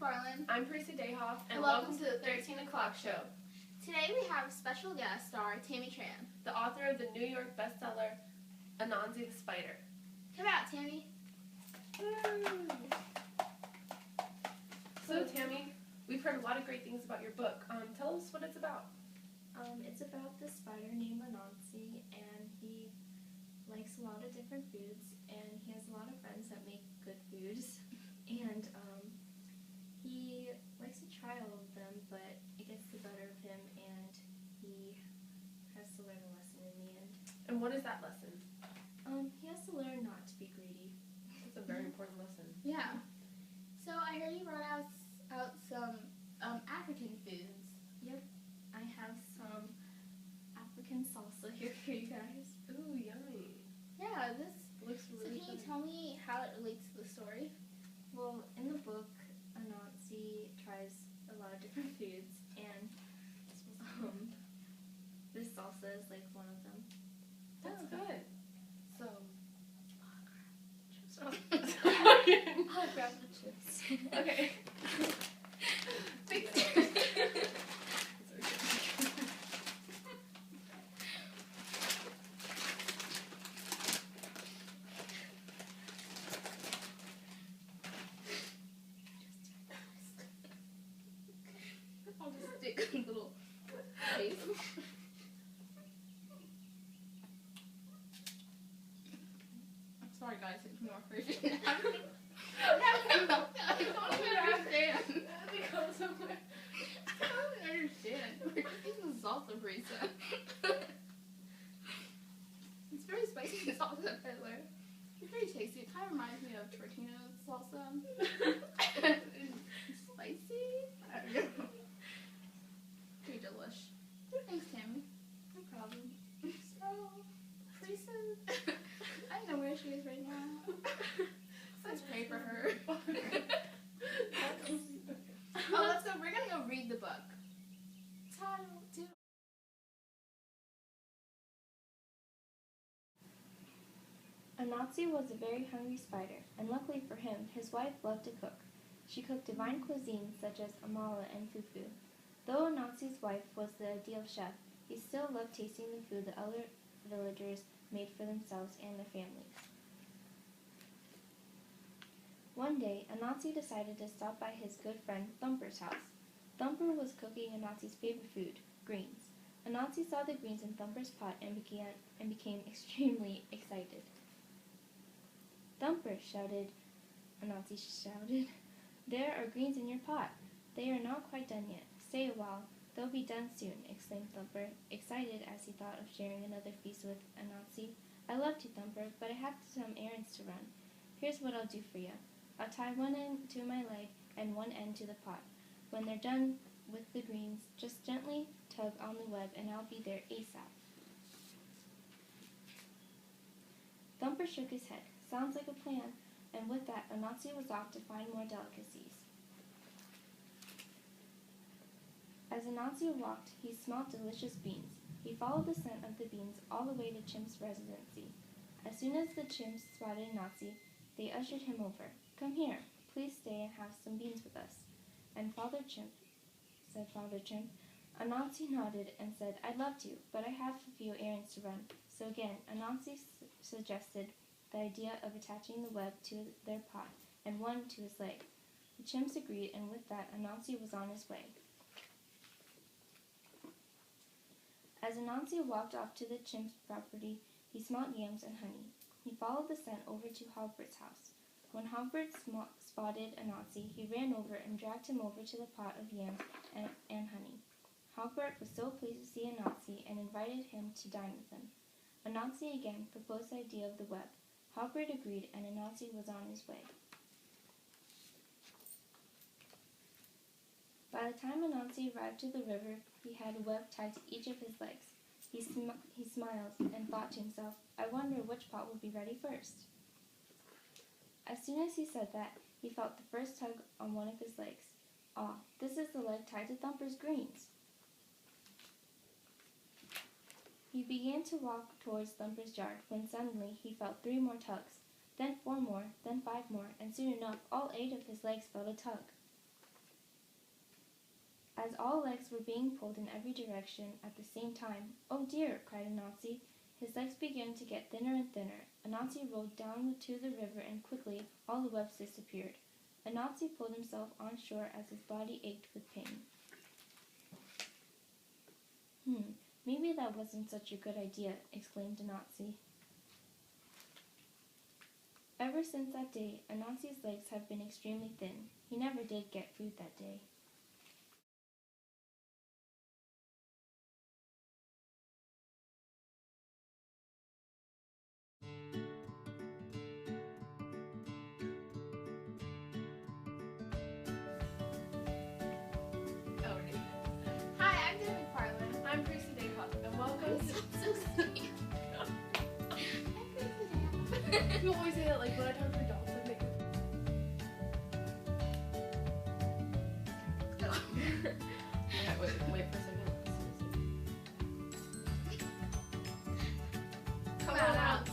McFarland. I'm Pd.8, and welcome to the 13 o'clock show. Today we have special guest star Tammy Tran, the author of the New York bestseller, Anansi the Spider. Come out, Tammy. So, Tammy, we've heard a lot of great things about your book. Tell us what it's about. It's about this spider named Anansi, and he likes a lot of different foods, and he has a lot of friends that make good foods, and he likes to try all of them, but it gets the better of him, and he has to learn a lesson in the end. And what is that lesson? He has to learn not to be greedy. That's a very important lesson. Yeah. So I heard you brought out some African foods. Yep. I have some African salsa here for you guys. Ooh, yummy. Yeah, this Looks really So can you good. tell me how it relates to the story? Well, in the book, Anansi tries a lot of different foods, and this salsa is like one of them. That's good. So, I'll grab the chips. okay. Big I'll just stick a little face. I'm sorry guys, it's more fruity. I don't even understand. Go somewhere. I don't understand. We're just using salsa frisa. It's very spicy salsa, by the way. It's very tasty. It kind of reminds me of tortilla salsa. It's spicy. I don't know. Pretty delish. Thanks, Tammy. No problem. So, Frisa, I don't know where she is right now. Let's pray for her. We're gonna go read the book. Title 2. Anansi was a very hungry spider, and luckily for him, his wife loved to cook. She cooked divine cuisines such as amala and fufu. Though Anansi's wife was the ideal chef, he still loved tasting the food the other villagers made for themselves and their families. One day, Anansi decided to stop by his good friend Thumper's house. Thumper was cooking Anansi's favorite food, greens. Anansi saw the greens in Thumper's pot and became extremely excited. Thumper, Anansi shouted, "There are greens in your pot. They are not quite done yet. Stay a while. They'll be done soon," exclaimed Thumper, excited as he thought of sharing another feast with Anansi. "I love you, Thumper, but I have some errands to run. Here's what I'll do for you. I'll tie one end to my leg and one end to the pot. When they're done with the greens, just gently tug on the web and I'll be there ASAP." Thumper shook his head. "Sounds like a plan," and with that, Anansi was off to find more delicacies. As Anansi walked, he smelled delicious beans. He followed the scent of the beans all the way to Chimp's residency. As soon as the chimps spotted Anansi, they ushered him over. "Come here, please stay and have some beans with us." And Father Chimp. Anansi nodded and said, "I'd love to, but I have a few errands to run." So again, Anansi suggested the idea of attaching the web to their pot and one to his leg. The chimps agreed, and with that, Anansi was on his way. As Anansi walked off to the chimp's property, he smelt yams and honey. He followed the scent over to Halbert's house. When Halbert spotted Anansi, he ran over and dragged him over to the pot of yams and honey. Halbert was so pleased to see Anansi and invited him to dine with him. Anansi again proposed the idea of the web. Halbert agreed, and Anansi was on his way. By the time Anansi arrived to the river, he had a web tied to each of his legs. He smiled and thought to himself, "I wonder which pot will be ready first." As soon as he said that, he felt the first tug on one of his legs. "Ah, this is the leg tied to Thumper's greens." He began to walk towards Thumper's yard when suddenly he felt 3 more tugs, then 4 more, then 5 more, and soon enough all 8 of his legs felt a tug. as all legs were being pulled in every direction at the same time. "Oh dear!" cried Anansi. His legs began to get thinner and thinner. Anansi rolled down to the river, and quickly all the webs disappeared. Anansi pulled himself on shore as his body ached with pain. Maybe that wasn't such a good idea," exclaimed Anansi. Ever since that day, Anansi's legs have been extremely thin. He never did get food that day. Oh, no. Hi, I'm Debbie McFarland. I'm Pd.8, and welcome to... So sweet. You always say that, like, when I talk to my dogs, I make it... Okay, wait for a second. Come on out.